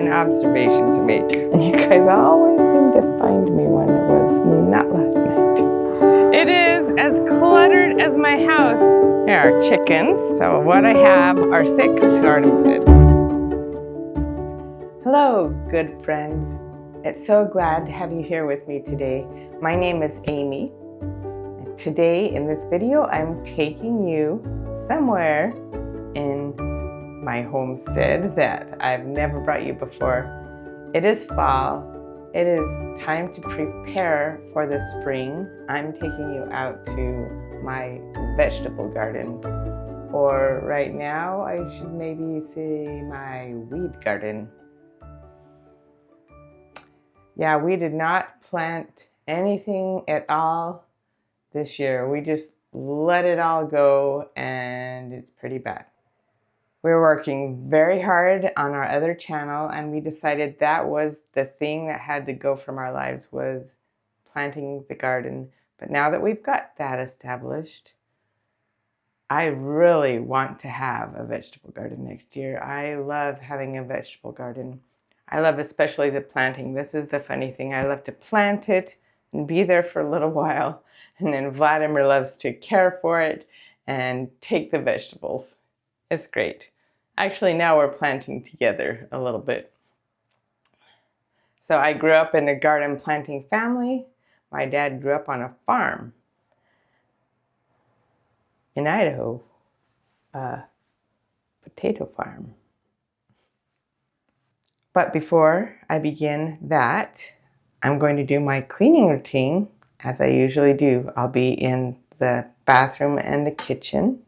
an observation to make. And you guys always seem to find me when it was not last night. It is as cluttered as my house. Here are chickens. So what I have are 6 garden beds. Hello, good friends. It's so glad to have you here with me today. My name is Amy. And today in this video, I'm taking you somewhere in my homestead that I've never brought you before. It is fall. It is time to prepare for the spring. I'm taking you out to my vegetable garden, or right now I should maybe say my weed garden. Yeah, we did not plant anything at all this year. We just let it all go, and it's pretty bad. We're working very hard on our other channel, and we decided that was the thing that had to go from our lives, was planting the garden. But now that we've got that established, I really want to have a vegetable garden next year. I love having a vegetable garden. I love especially the planting. This is the funny thing. I love to plant it and be there for a little while, and then Vladimir loves to care for it and take the vegetables. It's great. Actually, now we're planting together a little bit. So I grew up in a garden planting family. My dad grew up on a farm in Idaho, a potato farm. But before I begin that, I'm going to do my cleaning routine as I usually do. I'll be in the bathroom and the kitchen.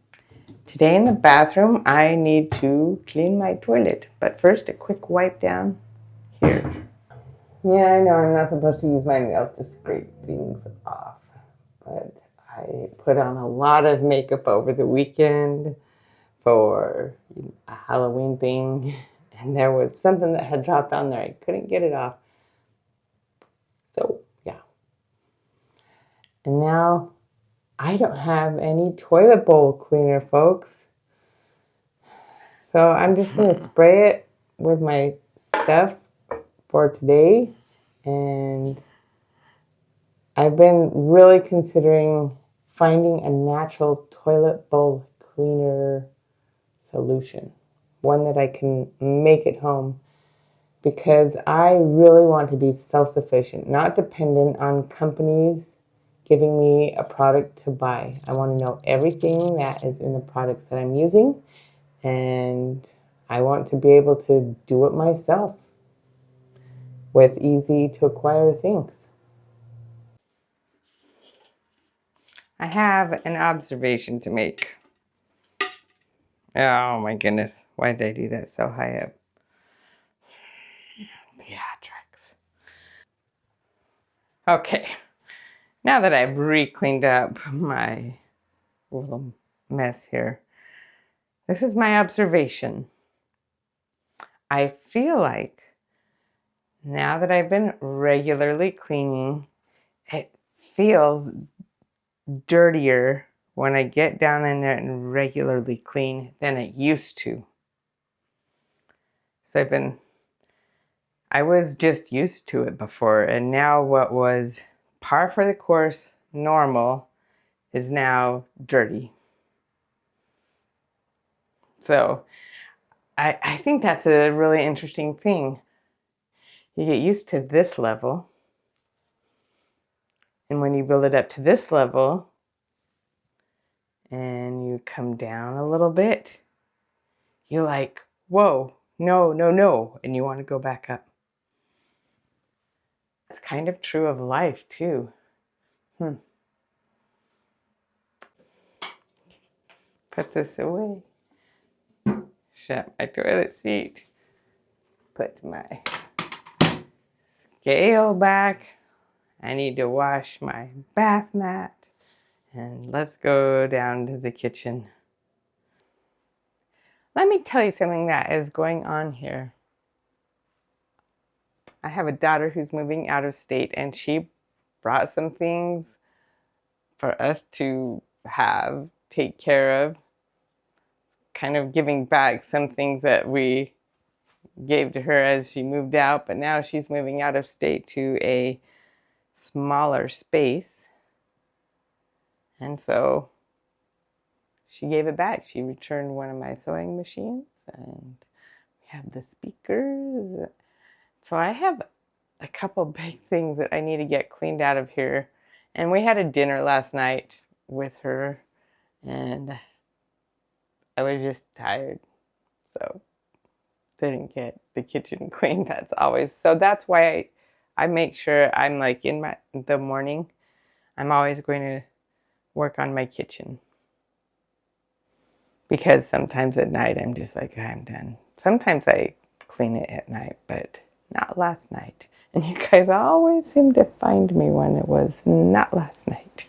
Today in the bathroom, I need to clean my toilet. But first, a quick wipe down here. Yeah, I know I'm not supposed to use my nails to scrape things off, but I put on a lot of makeup over the weekend for a Halloween thing, and there was something that had dropped on there. I couldn't get it off. So, yeah. And now I don't have any toilet bowl cleaner, folks. So I'm just going to spray it with my stuff for today. And I've been really considering finding a natural toilet bowl cleaner solution. One that I can make at home. Because I really want to be self-sufficient, not dependent on companies giving me a product to buy. I want to know everything that is in the products that I'm using, and I want to be able to do it myself with easy to acquire things. I have an observation to make. Oh my goodness, why did I do that so high up? Theatrics. Okay, now that I've re-cleaned up my little mess here, this is my observation. I feel like now that I've been regularly cleaning, it feels dirtier when I get down in there and regularly clean than it used to. So I was just used to it before, and now what was par for the course, normal, is now dirty. So I think that's a really interesting thing. You get used to this level, and when you build it up to this level and you come down a little bit, you're like, whoa, no, no, no, and you want to go back up. It's kind of true of life too. Put this away. Shut my toilet seat. Put my scale back. I need to wash my bath mat. And let's go down to the kitchen. Let me tell you something that is going on here. I have a daughter who's moving out of state, and she brought some things for us to take care of, kind of giving back some things that we gave to her as she moved out, but now she's moving out of state to a smaller space. And so she gave it back. She returned one of my sewing machines, and we have the speakers. So I have a couple big things that I need to get cleaned out of here. And we had a dinner last night with her, and I was just tired. So didn't get the kitchen clean. That's always, so that's why I make sure I'm like in the morning, I'm always going to work on my kitchen. Because sometimes at night I'm just like, I'm done. Sometimes I clean it at night, but not last night. And you guys always seem to find me when it was not last night.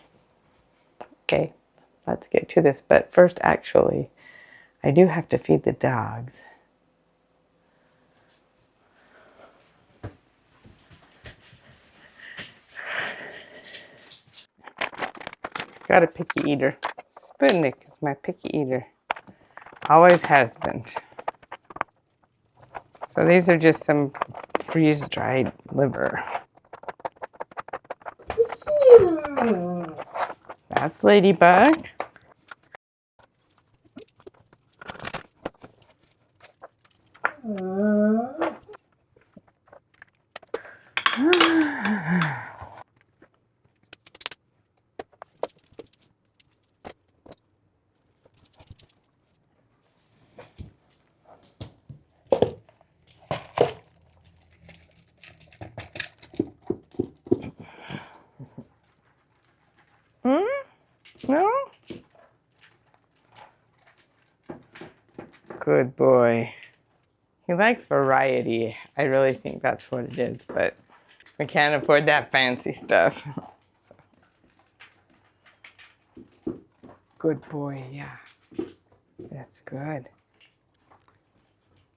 Okay, let's get to this. But first, actually, I do have to feed the dogs. Got a picky eater. Sputnik is my picky eater. Always has been. So these are just some freeze-dried liver. That's Ladybug. No? Good boy. He likes variety. I really think that's what it is, but we can't afford that fancy stuff. So. Good boy, yeah. That's good.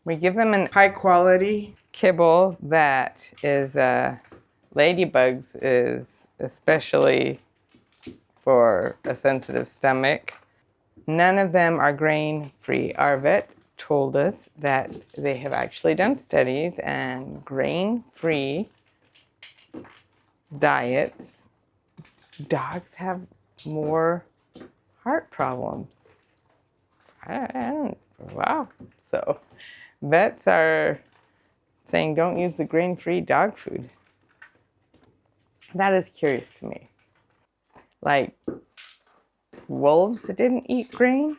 We give them a high quality kibble that is Ladybug's is especially for a sensitive stomach. None of them are grain-free. Our vet told us that they have actually done studies, and grain-free diets, dogs have more heart problems. I don't, wow. So vets are saying don't use the grain-free dog food. That is curious to me. Like, wolves didn't eat grain,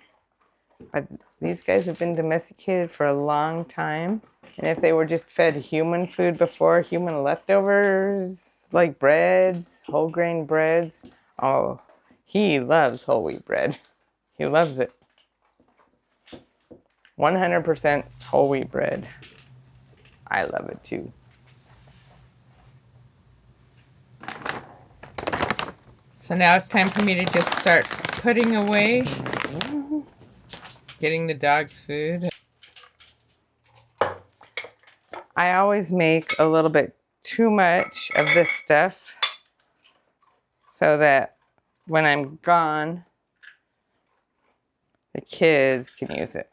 but these guys have been domesticated for a long time. And if they were just fed human food before, human leftovers, like breads, whole grain breads, oh, he loves whole wheat bread. He loves it. 100% whole wheat bread. I love it too. So now it's time for me to just start putting away, getting the dog's food. I always make a little bit too much of this stuff so that when I'm gone, the kids can use it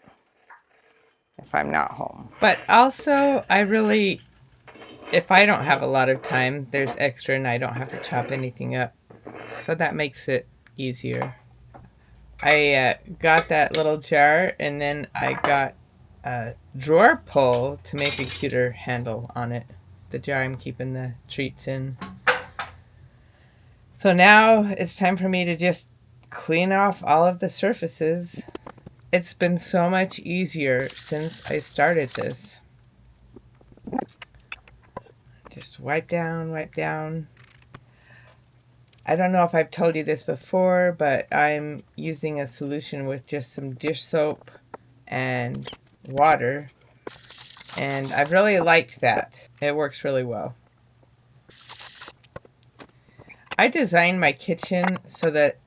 if I'm not home. But also, if I don't have a lot of time, there's extra and I don't have to chop anything up. So that makes it easier. I got that little jar, and then I got a drawer pull to make a cuter handle on it. The jar I'm keeping the treats in. So now it's time for me to just clean off all of the surfaces. It's been so much easier since I started this. Just wipe down, wipe down. I don't know if I've told you this before, but I'm using a solution with just some dish soap and water. And I've really liked that. It works really well. I designed my kitchen so that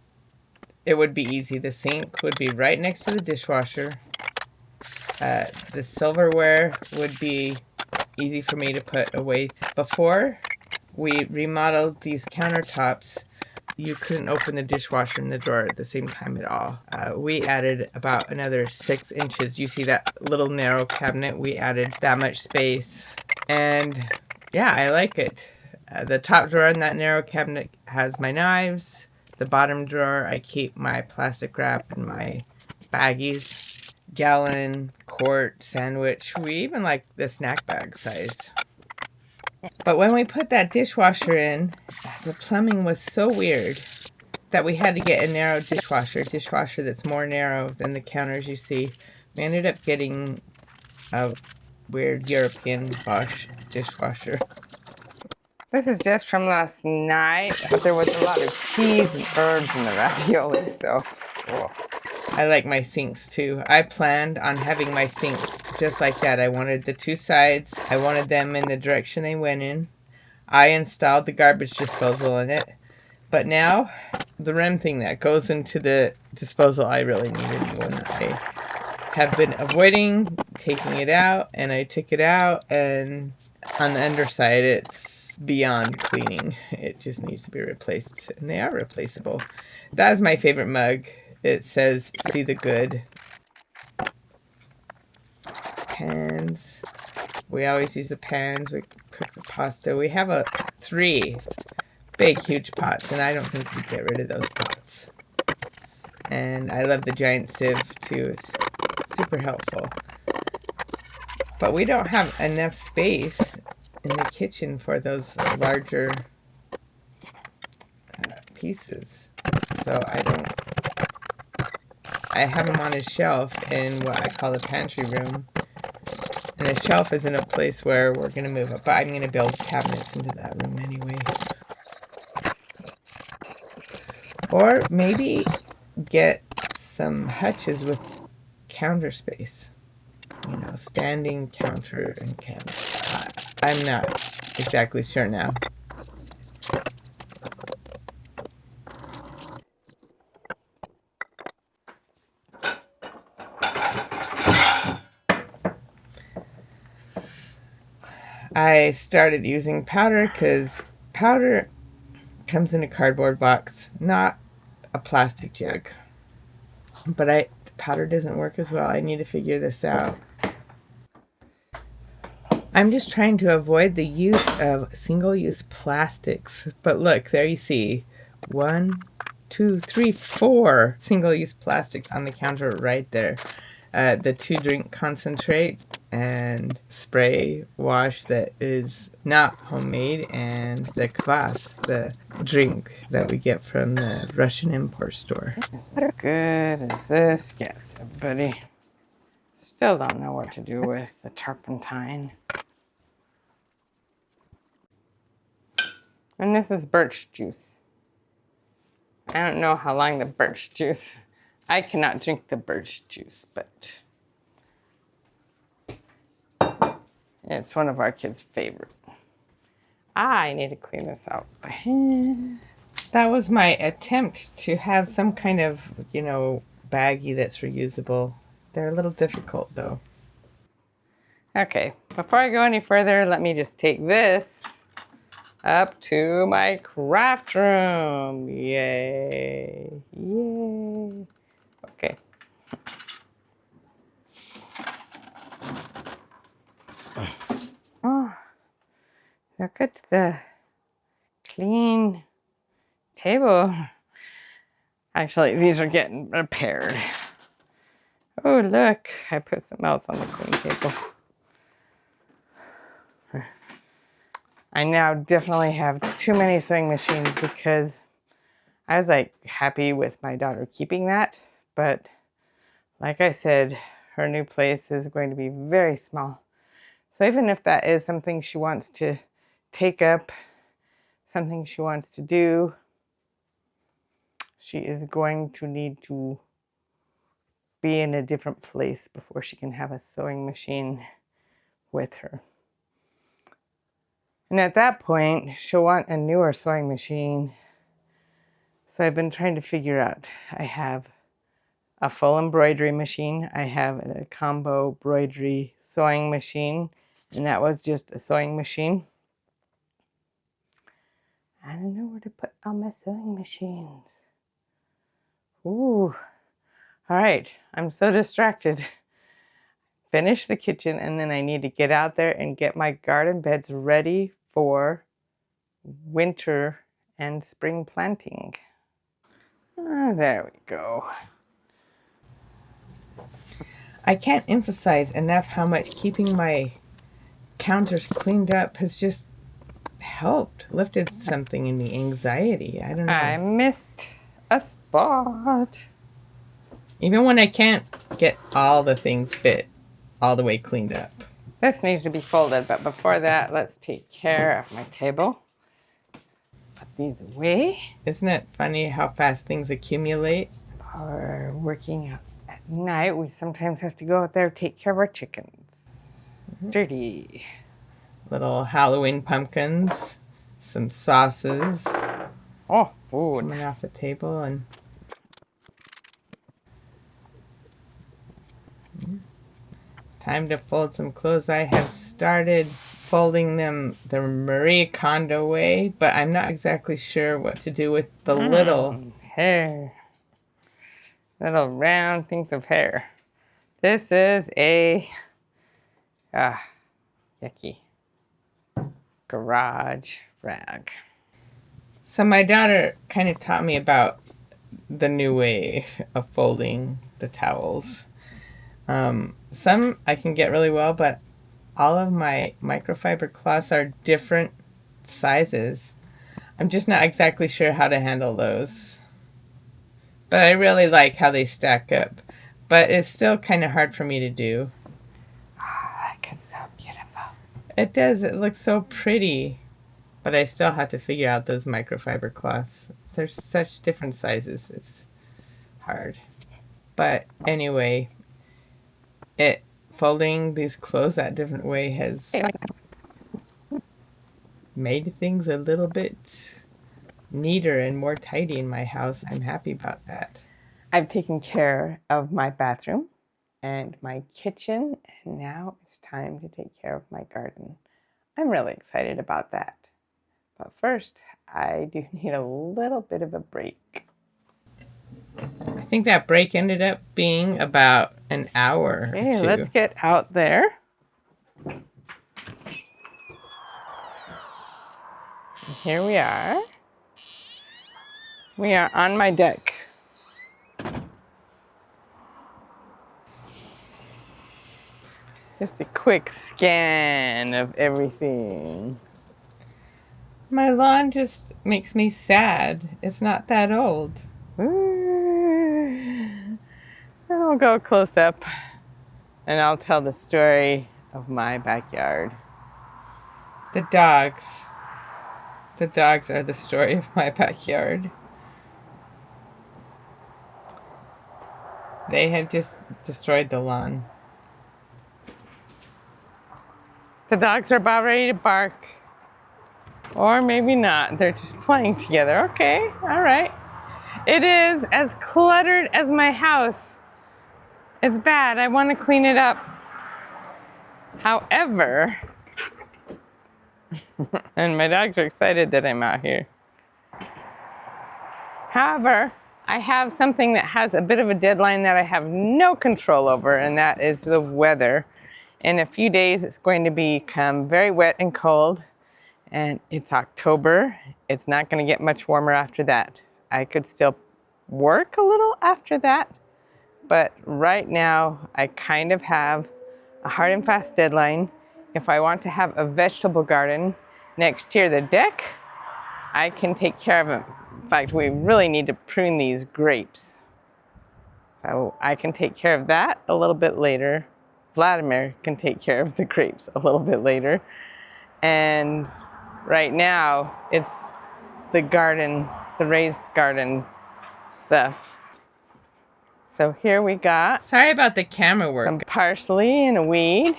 it would be easy. The sink would be right next to the dishwasher. The silverware would be easy for me to put away. Before we remodeled these countertops, you couldn't open the dishwasher and the drawer at the same time at all. We added about another 6 inches. You see that little narrow cabinet? We added that much space. And yeah, I like it. The top drawer in that narrow cabinet has my knives. The bottom drawer, I keep my plastic wrap and my baggies. Gallon, quart, sandwich. We even like the snack bag size. But when we put that dishwasher in, the plumbing was so weird that we had to get a narrow dishwasher that's more narrow than the counters you see. We ended up getting a weird European Bosch dishwasher. This is just from last night. There was a lot of cheese and herbs in the ravioli, so I like my sinks too. I planned on having my sinks just like that. I wanted the 2 sides. I wanted them in the direction they went in. I installed the garbage disposal in it. But now, the rim thing that goes into the disposal, I really need a new one. I have been avoiding taking it out, and I took it out, and on the underside, it's beyond cleaning. It just needs to be replaced, and they are replaceable. That is my favorite mug. It says, "See the good." Pans. We always use the pans. We cook the pasta. We have 3 big, huge pots, and I don't think we'd get rid of those pots. And I love the giant sieve, too. It's super helpful. But we don't have enough space in the kitchen for those larger pieces. So I have them on a shelf in what I call the pantry room. And the shelf is in a place where we're going to move it. But I'm going to build cabinets into that room anyway. Or maybe get some hutches with counter space. You know, standing counter and cabinet. I'm not exactly sure now. I started using powder because powder comes in a cardboard box, not a plastic jug. But the powder doesn't work as well. I need to figure this out. I'm just trying to avoid the use of single-use plastics. But look, there you see 1, 2, 3, 4 single-use plastics on the counter right there. The 2 drink concentrates and spray wash that is not homemade, and the kvass, the drink that we get from the Russian import store. As good as this gets, everybody. Still don't know what to do with the turpentine. And this is birch juice. I don't know how long the birch juice. I cannot drink the birch juice, but it's one of our kids' favorite. I need to clean this out by hand. That was my attempt to have some kind of, baggie that's reusable. They're a little difficult, though. Okay, before I go any further, let me just take this up to my craft room. Yay. Yay. Okay. Oh, look at the clean table. Actually, these are getting repaired. Oh, look, I put something else on the clean table. I now definitely have too many sewing machines because I was happy with my daughter keeping that. But like I said, her new place is going to be very small. So even if that is something she wants to take up, something she wants to do, she is going to need to be in a different place before she can have a sewing machine with her. And at that point, she'll want a newer sewing machine. So I've been trying to figure out. I have a full embroidery machine. I have a combo embroidery sewing machine, and that was just a sewing machine. I don't know where to put all my sewing machines. Ooh. All right, I'm so distracted. Finish the kitchen, and then I need to get out there and get my garden beds ready for winter and spring planting. There we go. I can't emphasize enough how much keeping my counters cleaned up has just helped, lifted something in me, anxiety. I don't know. I missed a spot. Even when I can't get all the things fit all the way cleaned up. This needs to be folded, but before that, let's take care of my table. Put these away. Isn't it funny how fast things accumulate? Or working out at night, we sometimes have to go out there and take care of our chickens. Dirty. Little Halloween pumpkins, some sauces. Oh, food. Coming off the table and... Time to fold some clothes. I have started folding them the Marie Kondo way, but I'm not exactly sure what to do with the little hair. Little round things of hair. This is a yucky garage rag. So my daughter kind of taught me about the new way of folding the towels. Some I can get really well, but all of my microfiber cloths are different sizes. I'm just not exactly sure how to handle those. But I really like how they stack up. But it's still kind of hard for me to do. Look, it's so beautiful. It does. It looks so pretty. But I still have to figure out those microfiber cloths. They're such different sizes. It's hard. But anyway, folding these clothes that different way has made things a little bit neater and more tidy in my house. I'm happy about that. I've taken care of my bathroom and my kitchen, and now it's time to take care of my garden. I'm really excited about that. But first, I do need a little bit of a break. I think that break ended up being about an hour. Okay, let's get out there. And here we are. We are on my deck. Just a quick scan of everything. My lawn just makes me sad. It's not that old. I'll go close up and I'll tell the story of my backyard. The dogs. The dogs are the story of my backyard. They have just destroyed the lawn. The dogs are about ready to bark. Or maybe not. They're just playing together. Okay, all right. It is as cluttered as my house. It's bad. I want to clean it up. However, and my dogs are excited that I'm out here. However, I have something that has a bit of a deadline that I have no control over, and that is the weather. In a few days, it's going to become very wet and cold, and it's October. It's not going to get much warmer after that. I could still work a little after that, but right now, I kind of have a hard and fast deadline. If I want to have a vegetable garden next year, the deck, I can take care of it. In fact, we really need to prune these grapes. So I can take care of that a little bit later. Vladimir can take care of the grapes a little bit later. And right now, it's the garden, the raised garden stuff. So here we got... Sorry about the camera work. Some parsley and a weed.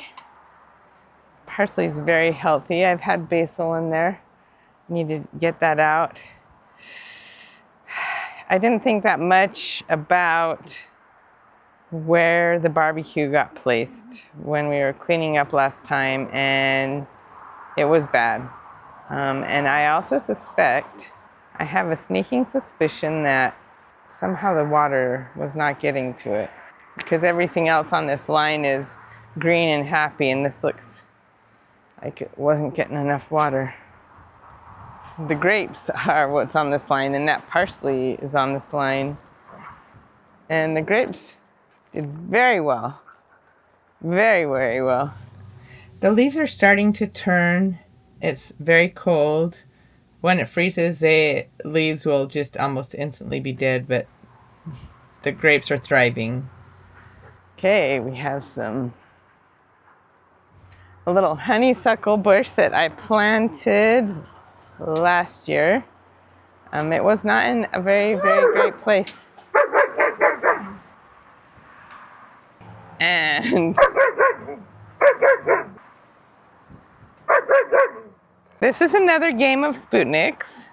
Parsley is very healthy. I've had basil in there. Need to get that out. I didn't think that much about where the barbecue got placed when we were cleaning up last time, and it was bad. And I also suspect, I have a sneaking suspicion that somehow the water was not getting to it, because everything else on this line is green and happy, and this looks like it wasn't getting enough water. The grapes are what's on this line, and that parsley is on this line. And the grapes did very well. Very, very well. The leaves are starting to turn. It's very cold. When it freezes, the leaves will just almost instantly be dead, but the grapes are thriving. Okay, we have a little honeysuckle bush that I planted last year. It was not in a very, very great place. And this is another game of Sputniks.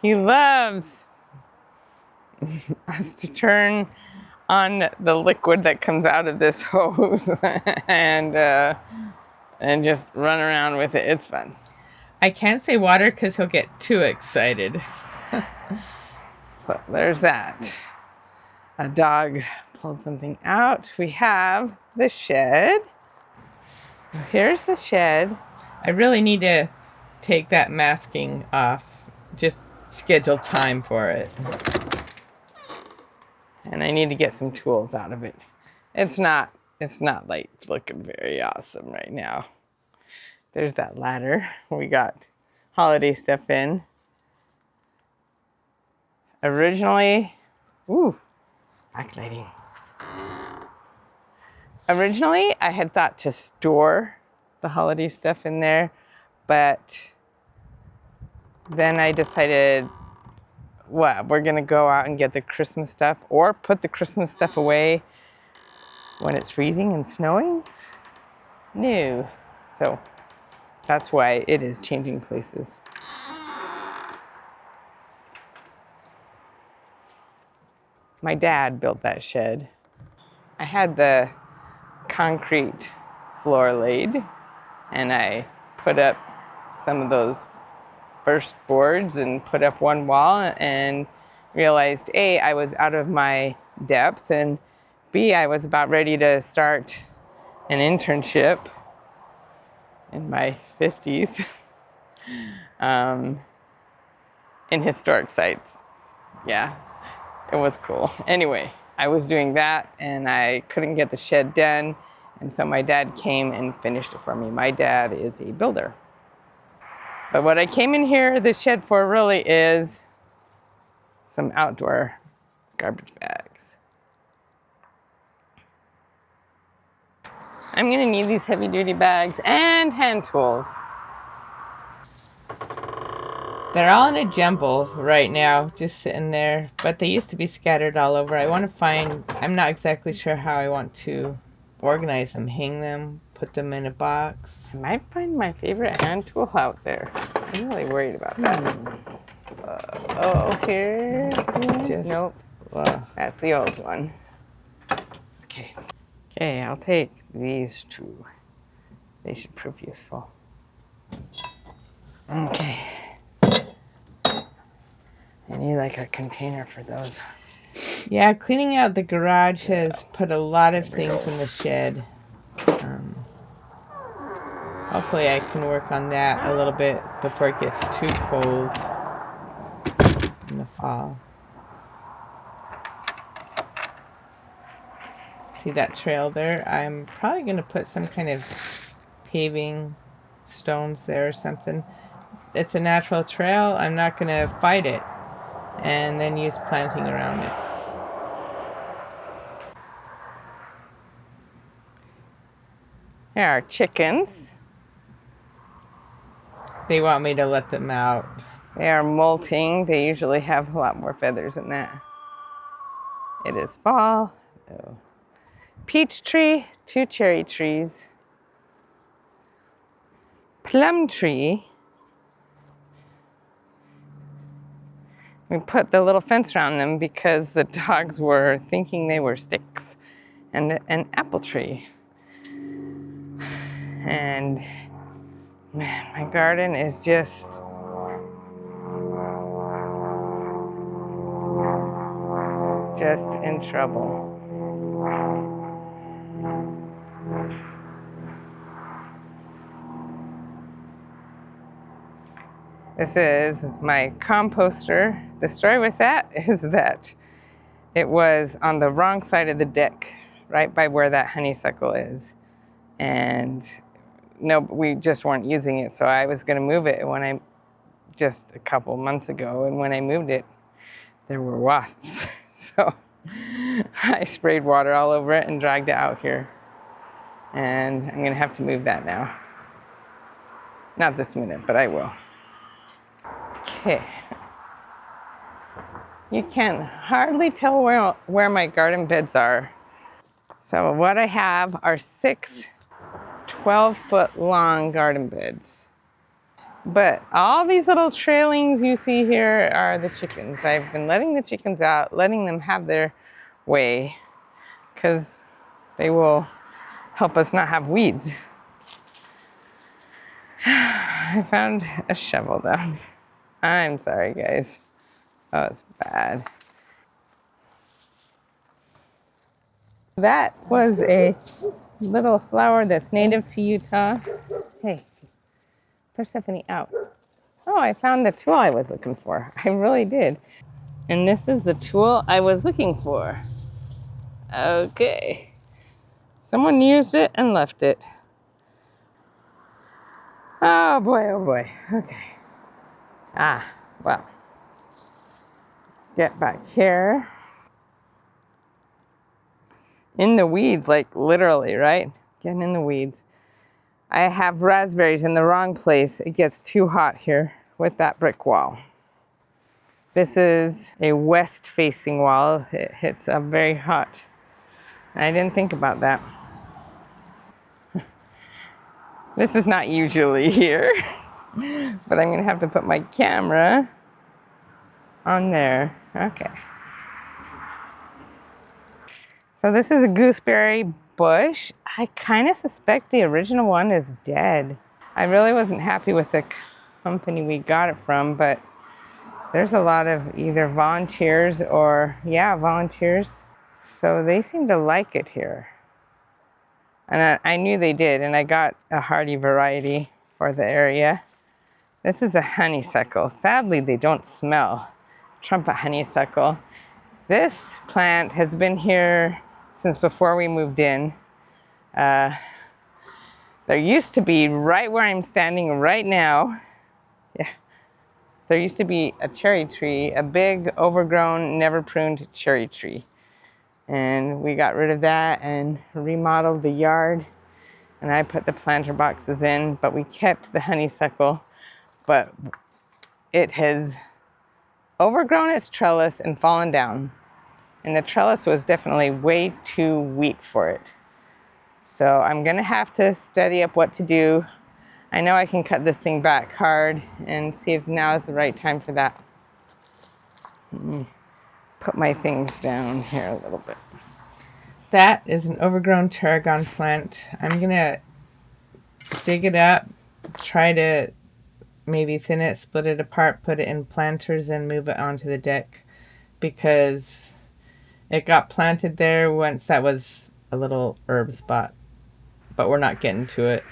He loves us to turn on the liquid that comes out of this hose and just run around with it. It's fun. I can't say water because he'll get too excited. So there's that. A dog pulled something out. We have the shed. Here's the shed. I really need to take that masking off. Just schedule time for it. And I need to get some tools out of it. It's not like looking very awesome right now. There's that ladder. We got holiday stuff in. Originally, backlighting. Originally, I had thought to store the holiday stuff in there, but then I decided, we're gonna go out and get the Christmas stuff or put the Christmas stuff away when it's freezing and snowing? No. So that's why it is changing places. My dad built that shed. I had the concrete floor laid, and I put up some of those first boards and put up one wall and realized A, I was out of my depth, and B, I was about ready to start an internship in my 50s in historic sites. Yeah, it was cool. Anyway, I was doing that and I couldn't get the shed done, and so my dad came and finished it for me. My dad is a builder. But what I came in here, this shed, for really is some outdoor garbage bags. I'm gonna need these heavy duty bags and hand tools. They're all in a jumble right now, just sitting there, but they used to be scattered all over. I'm not exactly sure how I want to organize them, hang them, put them in a box. I might find my favorite hand tool out there. I'm really worried about that. Here. Nope. That's the old one. Okay. Okay, I'll take these two. They should prove useful. Okay. I need like a container for those. Yeah, cleaning out the garage has put a lot of things in the shed. Hopefully I can work on that a little bit before it gets too cold in the fall. See that trail there? I'm probably going to put some kind of paving stones there or something. It's a natural trail. I'm not going to fight it and then use planting around it. Here are chickens. They want me to let them out. They are molting. They usually have a lot more feathers than that. It is fall. Oh. Peach tree, 2 cherry trees. Plum tree. We put the little fence around them because the dogs were thinking they were sticks. And an apple tree. And man, my garden is just just in trouble. This is my composter. The story with that is that it was on the wrong side of the deck, right by where that honeysuckle is. And no, we just weren't using it, so I was going to move it just a couple months ago, and when I moved it, there were wasps. So I sprayed water all over it and dragged it out here. And I'm going to have to move that now. Not this minute, but I will. Okay. You can hardly tell where my garden beds are. So what I have are 6 12-foot long garden beds. But all these little trailings you see here are the chickens. I've been letting the chickens out, letting them have their way, because they will help us not have weeds. I found a shovel down. I'm sorry, guys. Oh, it's bad. That was a little flower that's native to Utah. Hey, Persephone, out. Oh, I found the tool I was looking for. I really did. And this is the tool I was looking for. Okay. Someone used it and left it. Oh boy, oh boy. Okay. Well. Let's get back here. In the weeds, like literally, right? Getting in the weeds. I have raspberries in the wrong place. It gets too hot here with that brick wall. This is a west-facing wall. It hits up very hot. I didn't think about that. This is not usually here, but I'm gonna have to put my camera on there. Okay. So this is a gooseberry bush. I kind of suspect the original one is dead. I really wasn't happy with the company we got it from, but there's a lot of either volunteers or, volunteers. So they seem to like it here. And I knew they did, and I got a hardy variety for the area. This is a honeysuckle. Sadly, they don't smell. Trumpet honeysuckle. This plant has been here since before we moved in. There used to be, right where I'm standing right now, there used to be a cherry tree, a big, overgrown, never pruned cherry tree. And we got rid of that and remodeled the yard. And I put the planter boxes in, but we kept the honeysuckle. But it has overgrown its trellis and fallen down. And the trellis was definitely way too weak for it. So I'm gonna have to study up what to do. I know I can cut this thing back hard and see if now is the right time for that. Put my things down here a little bit. That is an overgrown tarragon plant. I'm gonna dig it up, try to maybe thin it, split it apart, put it in planters and move it onto the deck, because it got planted there once that was a little herb spot, but we're not getting to it.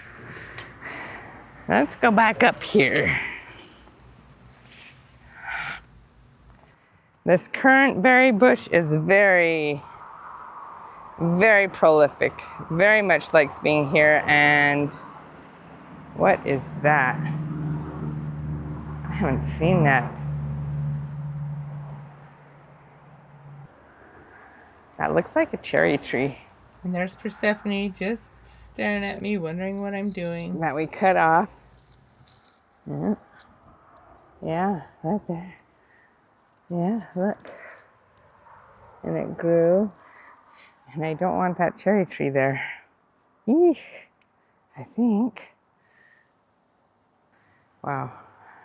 Let's go back up here. This currant berry bush is very, very prolific. Very much likes being here. And what is that? I haven't seen that. That looks like a cherry tree. And there's Persephone just staring at me, wondering what I'm doing. That we cut off. Yeah, right there. Yeah, look. And it grew. And I don't want that cherry tree there. Eesh, I think. Wow,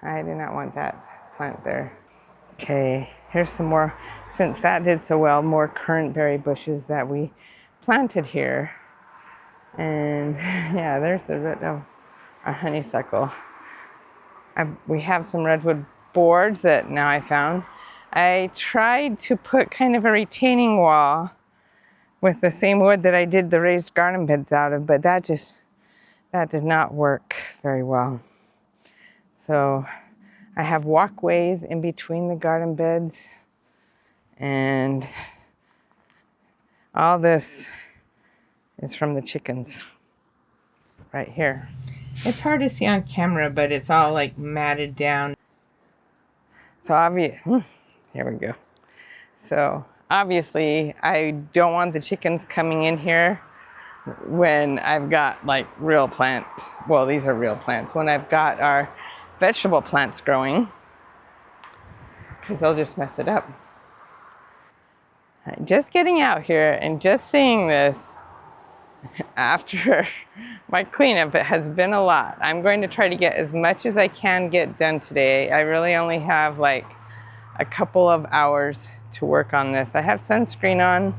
I do not want that plant there. Okay, here's some more, since that did so well, more currant berry bushes that we planted here. And yeah, there's the root of our honeysuckle. We have some redwood boards that now I found. I tried to put kind of a retaining wall with the same wood that I did the raised garden beds out of, but that did not work very well. So I have walkways in between the garden beds, and all this is from the chickens right here. It's hard to see on camera, but it's all like matted down. So here we go. So obviously I don't want the chickens coming in here when I've got like real plants. Well, these are real plants. When I've got our vegetable plants growing, because they'll just mess it up. Just getting out here and just seeing this after my cleanup, it has been a lot. I'm going to try to get as much as I can get done today. I really only have like a couple of hours to work on this. I have sunscreen on,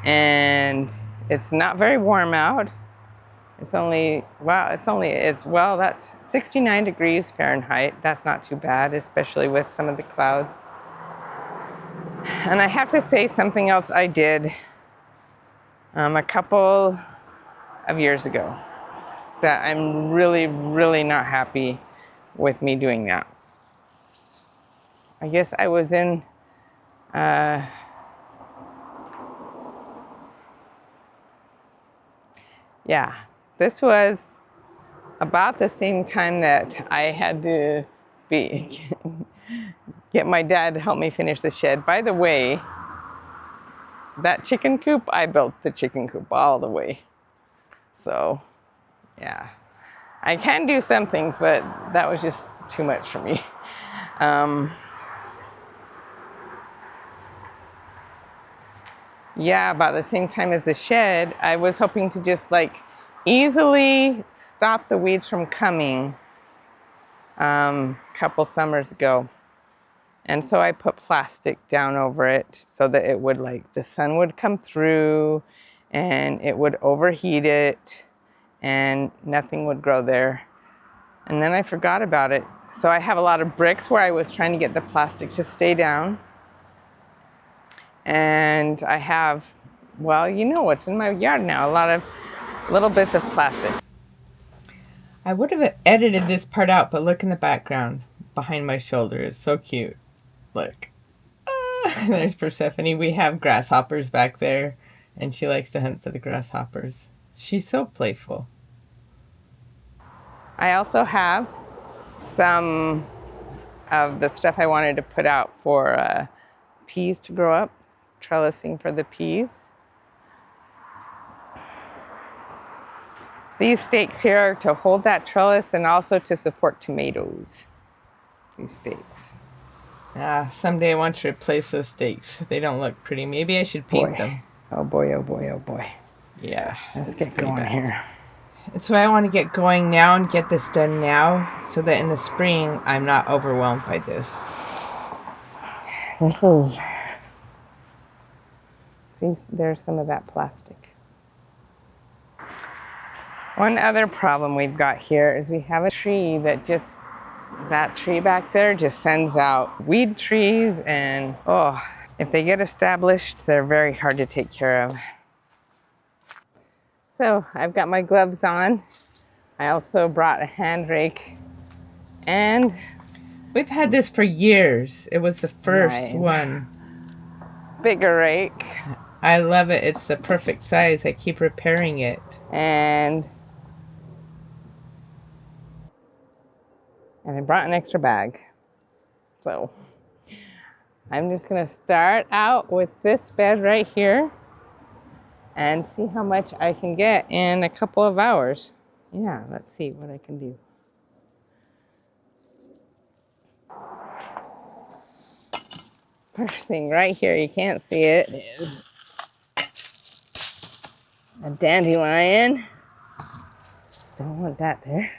and it's not very warm out. It's only, that's 69 degrees Fahrenheit. That's not too bad, especially with some of the clouds. And I have to say something else I did a couple of years ago that I'm really, really not happy with me doing that. I guess I was in this was about the same time that I had to get my dad to help me finish the shed. By the way, that chicken coop, I built the chicken coop all the way. So, yeah. I can do some things, but that was just too much for me. About the same time as the shed, I was hoping to just like easily stop the weeds from coming a couple summers ago. And so I put plastic down over it so that it would the sun would come through and it would overheat it and nothing would grow there. And then I forgot about it. So I have a lot of bricks where I was trying to get the plastic to stay down. And I have, what's in my yard now, a lot of little bits of plastic. I would have edited this part out, but look in the background behind my shoulder. It's so cute. Look. There's Persephone. We have grasshoppers back there, and she likes to hunt for the grasshoppers. She's so playful. I also have some of the stuff I wanted to put out for peas to grow up, trellising for the peas. These stakes here are to hold that trellis and also to support tomatoes. These stakes. Someday I want to replace those stakes. They don't look pretty. Maybe I should paint them. Oh boy, oh boy, oh boy. Yeah. Let's get going here. That's why I want to get going now and get this done now so that in the spring I'm not overwhelmed by this. Seems there's some of that plastic. One other problem we've got here is we have a tree that tree back there just sends out weed trees, and if they get established, they're very hard to take care of. So I've got my gloves on. I also brought a hand rake, and we've had this for years. It was the first one. Bigger rake. I love it. It's the perfect size. I keep repairing it. And I brought an extra bag. So I'm just going to start out with this bed right here and see how much I can get in a couple of hours. Yeah, let's see what I can do. First thing right here, you can't see it, is a dandelion. Don't want that there.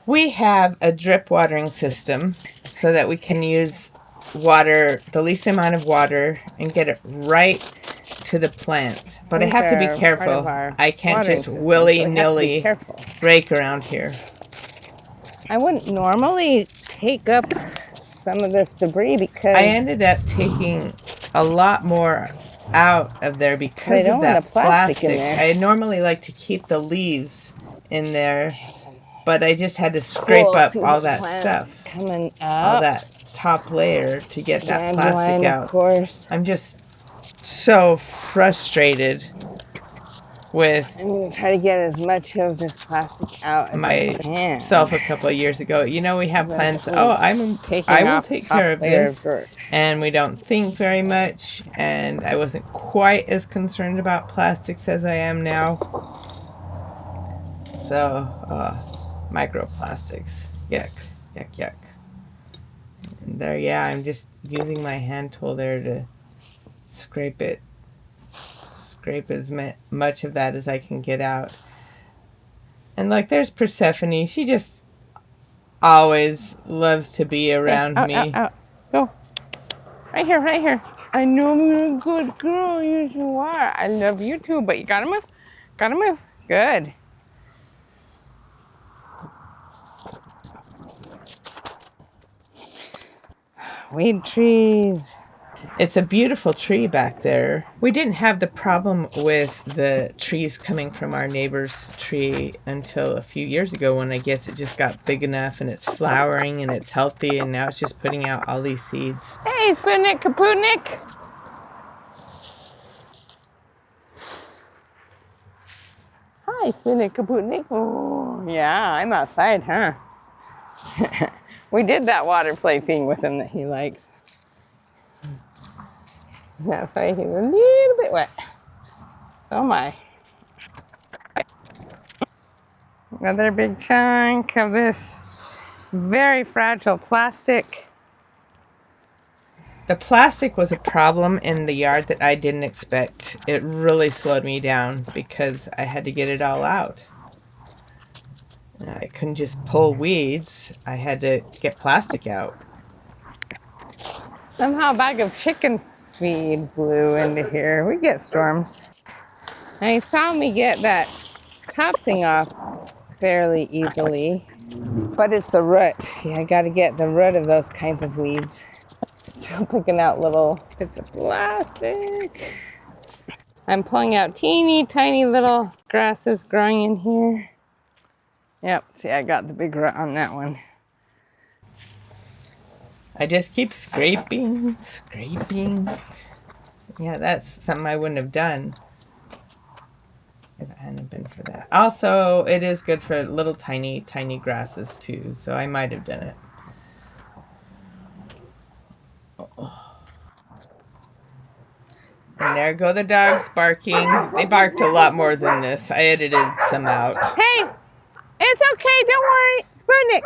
We have a drip watering system so that we can use water, the least amount of water, and get it right to the plant. But I have to be careful. I can't just willy-nilly rake around here. I wouldn't normally take up some of this debris because I ended up taking a lot more out of there because of that plastic. I normally like to keep the leaves in there, but I just had to scrape up all that stuff, coming all up. that top layer to get that Dandelion, plastic out. Of course. I'm just so frustrated with I'm going to try to get as much of this plastic out as I can. myself a couple of years ago. You know, we have plans. Oh, I will take care of this, and we don't think very much. And I wasn't quite as concerned about plastics as I am now. So, microplastics. Yuck, yuck, yuck. And there, yeah, I'm just using my hand tool there to scrape as much of that as I can get out. And like, there's Persephone. She just always loves to be around me. Out. Go. Right here. I know you're a good girl. Yes, you are. I love you too, but you gotta move. Good. Weed trees. It's a beautiful tree back there. We didn't have the problem with the trees coming from our neighbor's tree until a few years ago, when I guess it just got big enough and it's flowering and it's healthy, and now it's just putting out all these seeds. Hey, Sputnik, Kaputnik. Hi, Sputnik, Kaputnik. Oh, yeah, I'm outside, huh? We did that water play thing with him that he likes. That's why he's a little bit wet. So am I. Another big chunk of this very fragile plastic. The plastic was a problem in the yard that I didn't expect. It really slowed me down because I had to get it all out. I couldn't just pull weeds. I had to get plastic out. Somehow a bag of chicken feed blew into here. We get storms. Now you saw me get that top thing off fairly easily, but it's the root. Yeah, I gotta get the root of those kinds of weeds. Still picking out little bits of plastic. I'm pulling out teeny tiny little grasses growing in here. Yep, see, I got the big root on that one. I just keep scraping. Yeah, that's something I wouldn't have done if it hadn't been for that. Also, it is good for little tiny grasses too, so I might have done it. And there go the dogs barking. They barked a lot more than this. I edited some out. Hey, it's okay, don't worry. Sputnik.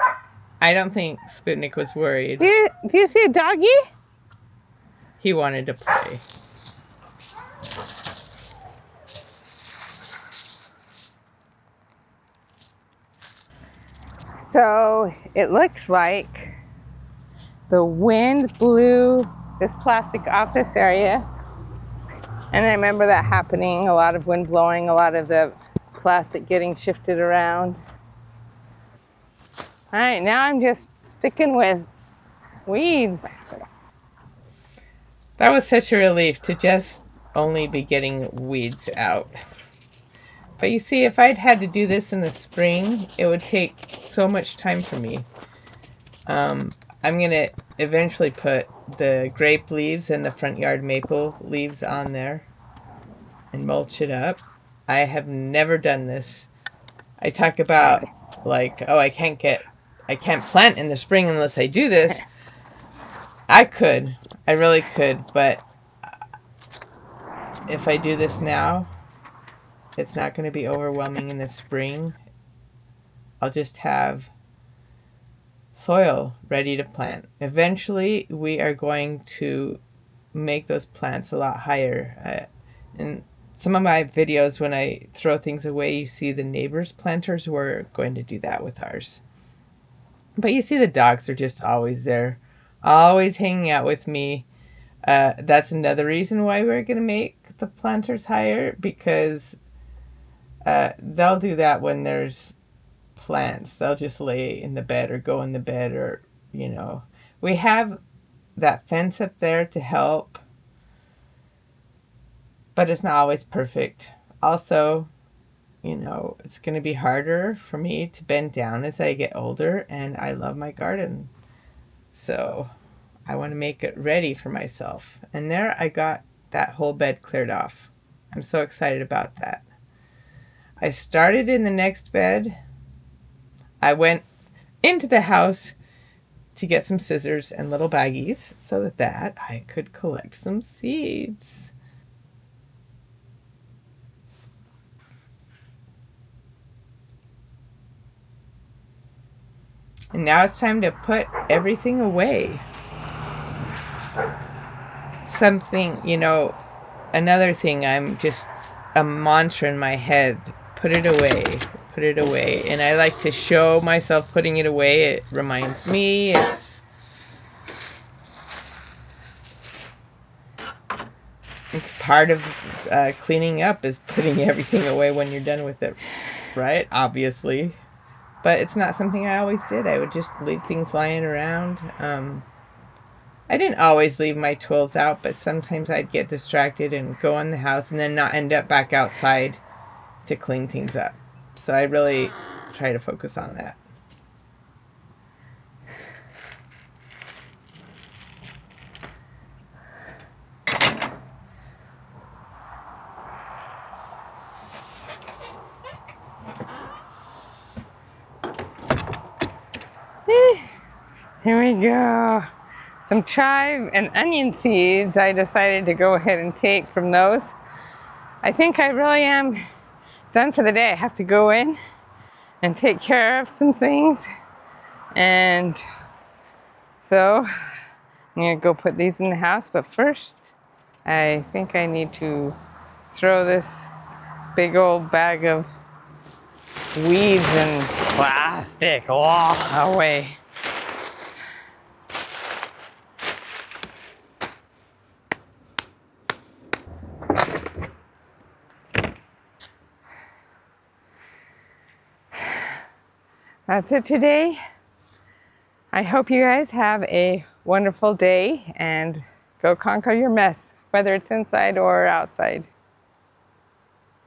I don't think Sputnik was worried. Do you see a doggy? He wanted to play. So it looks like the wind blew this plastic off this area. And I remember that happening, a lot of wind blowing, a lot of the plastic getting shifted around. All right, now I'm just sticking with weeds. That was such a relief to just only be getting weeds out. But you see, if I'd had to do this in the spring, it would take so much time for me. I'm going to eventually put the grape leaves and the front yard maple leaves on there and mulch it up. I have never done this. I talk about like, oh, I can't plant in the spring unless I do this. I really could, but if I do this now, it's not going to be overwhelming in the spring. I'll just have soil ready to plant. Eventually, we are going to make those plants a lot higher. In some of my videos, when I throw things away, you see the neighbors' planters. We're going to do that with ours. But you see the dogs are just always there, always hanging out with me. That's another reason why we're going to make the planters higher, because they'll do that when there's plants. They'll just lay in the bed or go in the bed, or, you know. We have that fence up there to help, but it's not always perfect. Also, you know, it's going to be harder for me to bend down as I get older, and I love my garden. So I want to make it ready for myself. And there I got that whole bed cleared off. I'm so excited about that. I started in the next bed. I went into the house to get some scissors and little baggies so that I could collect some seeds. And now it's time to put everything away. Something, you know, another thing, I'm just a mantra in my head: put it away, put it away. And I like to show myself putting it away. It reminds me, it's part of cleaning up, is putting everything away when you're done with it, right? Obviously. But it's not something I always did. I would just leave things lying around. I didn't always leave my tools out, but sometimes I'd get distracted and go in the house and then not end up back outside to clean things up. So I really try to focus on that. Here we go. Some chive and onion seeds I decided to go ahead and take from those. I think I really am done for the day. I have to go in and take care of some things. And so I'm gonna go put these in the house. But first, I think I need to throw this big old bag of weeds and plastic away. That's it today. I hope you guys have a wonderful day and go conquer your mess, whether it's inside or outside.